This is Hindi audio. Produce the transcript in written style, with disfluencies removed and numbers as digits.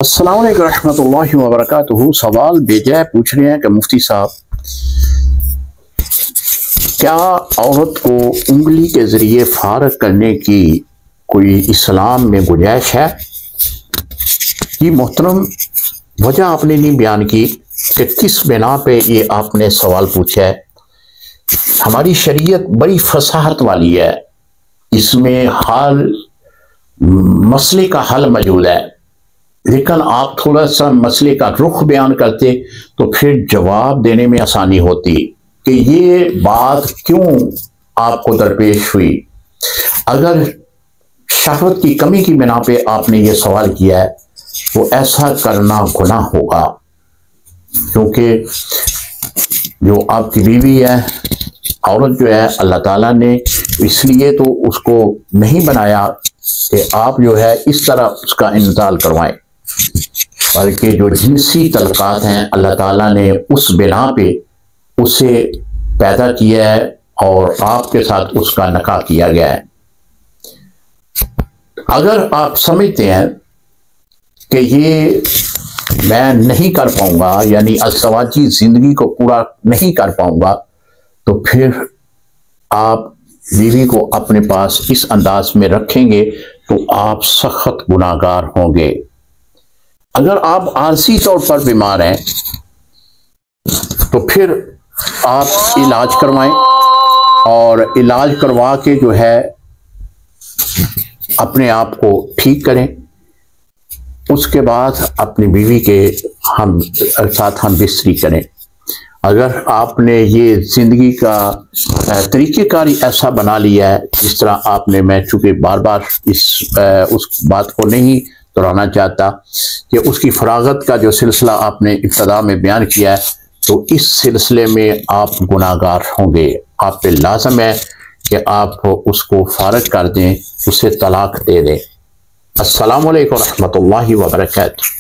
अस्सलाम वालेकुम रहमतुल्लाहि व बरकातुहू। सवाल भेजा है, पूछ रहे हैं कि मुफ्ती साहब, क्या औरत को उंगली के ज़रिए फारग करने की कोई इस्लाम में गुंजाइश है? ये मोहतरम, वजह आपने नहीं बयान की कि किस बिना पे ये आपने सवाल पूछा है। हमारी शरीयत बड़ी फसाहत वाली है, इसमें मसले का हल मौजूद है, लेकिन आप थोड़ा सा मसले का रुख बयान करते तो फिर जवाब देने में आसानी होती कि ये बात क्यों आपको दरपेश हुई। अगर शहवत की कमी की बिना पे आपने ये सवाल किया है तो ऐसा करना गुनाह होगा, क्योंकि जो आपकी बीवी है, औरत जो है, अल्लाह ताला ने इसलिए तो उसको नहीं बनाया कि आप जो है इस तरह उसका इंतजाल करवाएं, बल्कि जो जिनसी तलकात हैं अल्लाह ताला ने उस बिना पे उसे पैदा किया है और आपके साथ उसका निकाह किया गया है। अगर आप समझते हैं कि ये मैं नहीं कर पाऊंगा, यानी अज़वाजी जिंदगी को पूरा नहीं कर पाऊंगा, तो फिर आप बीवी को अपने पास इस अंदाज में रखेंगे तो आप सख्त गुनाहगार होंगे। अगर आप आरसी तौर पर बीमार हैं तो फिर आप इलाज करवाएं और इलाज करवा के जो है अपने आप को ठीक करें। उसके बाद अपनी बीवी के साथ हम बिस्तरी करें। अगर आपने ये जिंदगी का तरीक़ेकार ऐसा बना लिया है, जिस तरह आपने, मैं चूंकि बार बार उस बात को नहीं दोहराना चाहता कि उसकी फरागत का जो सिलसिला आपने इब्तदा में बयान किया है, तो इस सिलसिले में आप गुनाहगार होंगे। आप पे लाज़म है कि आप उसको फारग कर दें, उसे तलाक दे दें। अस्सलामु अलैकुम रहमतुल्लाहि व बरकातुहू।